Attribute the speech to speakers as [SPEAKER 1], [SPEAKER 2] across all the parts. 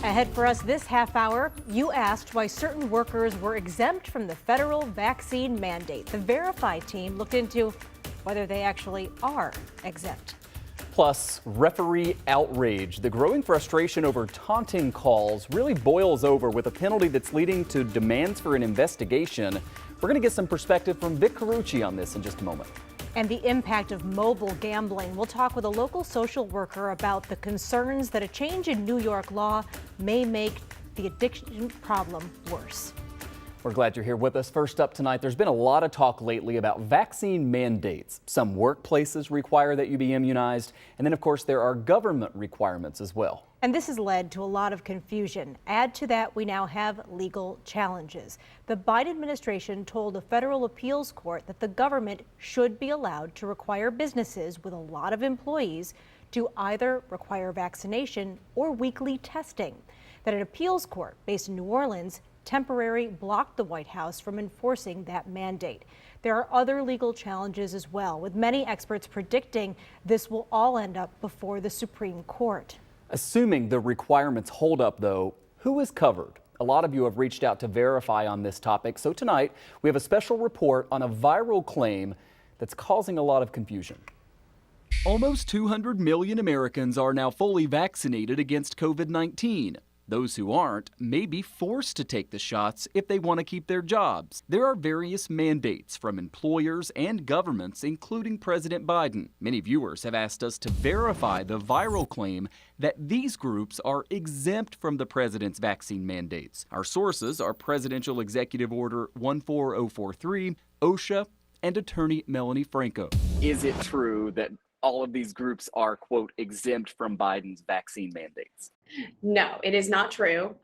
[SPEAKER 1] Ahead for us this half hour, you asked why certain workers were exempt from the federal vaccine mandate. The Verify team looked into whether they actually are exempt.
[SPEAKER 2] Plus, referee outrage. The growing frustration over taunting calls really boils over with a penalty that's leading to demands for an investigation. We're going to get some perspective from Vic Carucci on this in just a moment.
[SPEAKER 1] And the impact of mobile gambling. We'll talk with a local social worker about the concerns that a change in New York law may make the addiction problem worse.
[SPEAKER 2] We're glad you're here with us. First up tonight, there's been a lot of talk lately about vaccine mandates. Some workplaces require that you be immunized. And then, of course, there are government requirements as well.
[SPEAKER 1] And this has led to a lot of confusion. Add to that, we now have legal challenges. The Biden administration told a federal appeals court that the government should be allowed to require businesses with a lot of employees to either require vaccination or weekly testing. That an appeals court based in New Orleans temporarily blocked the White House from enforcing that mandate. There are other legal challenges as well, with many experts predicting this will all end up before the Supreme Court.
[SPEAKER 2] Assuming the requirements hold up, though, who is covered? A lot of you have reached out to Verify on this topic. So tonight, we have a special report on a viral claim that's causing a lot of confusion.
[SPEAKER 3] Almost 200 million Americans are now fully vaccinated against COVID-19. Those who aren't may be forced to take the shots if they want to keep their jobs. There are various mandates from employers and governments, including President Biden. Many viewers have asked us to verify the viral claim that these groups are exempt from the president's vaccine mandates. Our sources are Presidential Executive Order 14043, OSHA, and attorney Melanie Franco.
[SPEAKER 2] Is it true that all of these groups are, quote, exempt from Biden's vaccine mandates?
[SPEAKER 4] No, it is not true.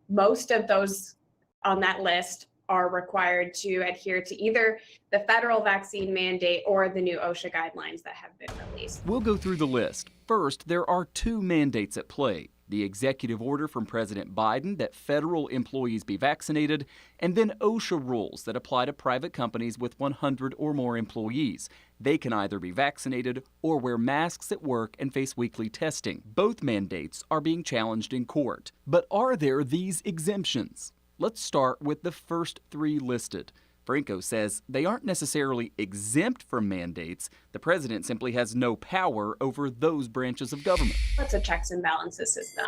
[SPEAKER 4] Most of those on that list are required to adhere to either the federal vaccine mandate or the new OSHA guidelines that have been released.
[SPEAKER 3] We'll go through the list. First, there are two mandates at play. The executive order from President Biden that federal employees be vaccinated, and then OSHA rules that apply to private companies with 100 or more employees. They can either be vaccinated or wear masks at work and face weekly testing. Both mandates are being challenged in court. But are there these exemptions? Let's start with the first three listed. Franco says they aren't necessarily exempt from mandates. The president simply has no power over those branches of government.
[SPEAKER 4] It's a checks and balances system.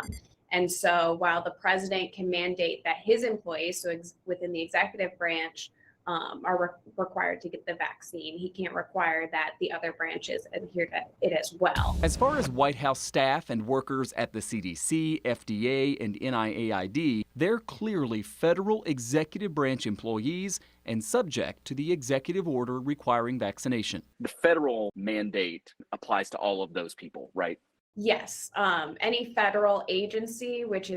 [SPEAKER 4] And so while the president can mandate that his employees, so within the executive branch, are required to get the vaccine, he can't require that the other branches adhere to it as well.
[SPEAKER 3] As far as White House staff and workers at the CDC, FDA, and NIAID, they're clearly federal executive branch employees and subject to the executive order requiring vaccination.
[SPEAKER 2] The federal mandate applies to all of those people, right?
[SPEAKER 4] Yes, any federal agency, which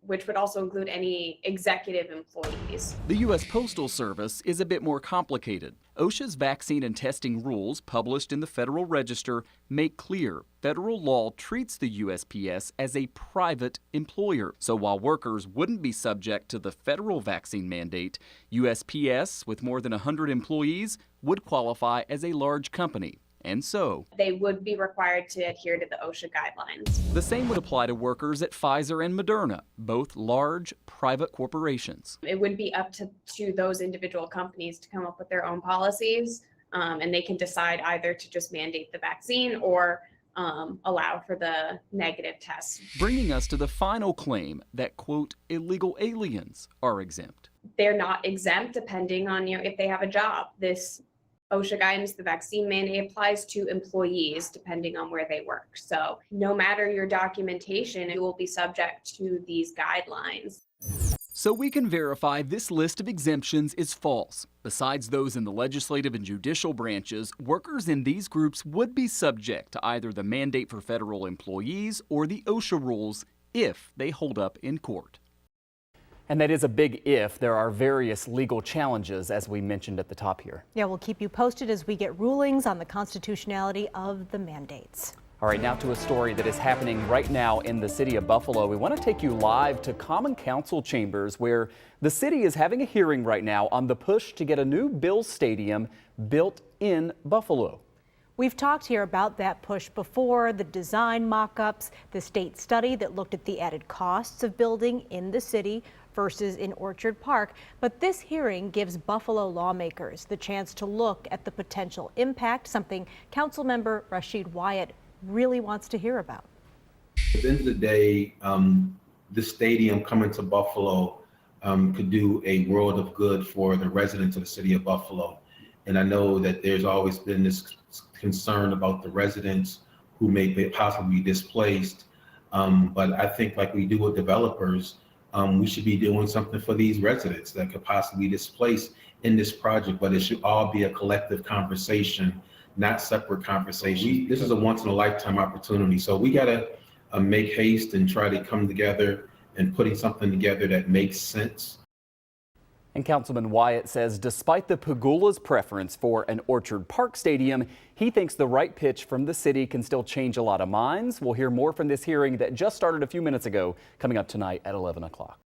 [SPEAKER 4] would also include any executive employees.
[SPEAKER 3] The U.S. Postal Service is a bit more complicated. OSHA's vaccine and testing rules published in the Federal Register make clear federal law treats the USPS as a private employer. So while workers wouldn't be subject to the federal vaccine mandate, USPS with more than 100 employees would qualify as a large company. And so
[SPEAKER 4] they would be required to adhere to the OSHA guidelines.
[SPEAKER 3] The same would apply to workers at Pfizer and Moderna, both large private corporations.
[SPEAKER 4] It would be up to those individual companies to come up with their own policies, and they can decide either to just mandate the vaccine or allow for the negative tests.
[SPEAKER 3] Bringing us to the final claim that, quote, illegal aliens are exempt.
[SPEAKER 4] They're not exempt depending on if they have a job. This OSHA guidance, the vaccine mandate applies to employees depending on where they work. So no matter your documentation, you will be subject to these guidelines.
[SPEAKER 3] So we can verify this list of exemptions is false. Besides those in the legislative and judicial branches, workers in these groups would be subject to either the mandate for federal employees or the OSHA rules if they hold up in court.
[SPEAKER 2] And that is a big if. There are various legal challenges, as we mentioned at the top here.
[SPEAKER 1] Yeah, we'll keep you posted as we get rulings on the constitutionality of the mandates.
[SPEAKER 2] All right, now to a story that is happening right now in the city of Buffalo. We want to take you live to Common Council chambers, where the city is having a hearing right now on the push to get a new Bills stadium built in Buffalo.
[SPEAKER 1] We've talked here about that push before, the design mock-ups, the state study that looked at the added costs of building in the city versus in Orchard Park. But this hearing gives Buffalo lawmakers the chance to look at the potential impact, something Councilmember Rashid Wyatt really wants to hear about.
[SPEAKER 5] At the end of the day, the stadium coming to Buffalo could do a world of good for the residents of the city of Buffalo. And I know that there's always been this concern about the residents who may possibly be displaced. But I think like we do with developers, we should be doing something for these residents that could possibly be displaced in this project, but it should all be a collective conversation, not separate conversation. This is a once in a lifetime opportunity. So we gotta make haste and try to come together and putting something together that makes sense.
[SPEAKER 2] And Councilman Wyatt says despite the Pagula's preference for an Orchard Park stadium, he thinks the right pitch from the city can still change a lot of minds. We'll hear more from this hearing that just started a few minutes ago, coming up tonight at 11 o'clock.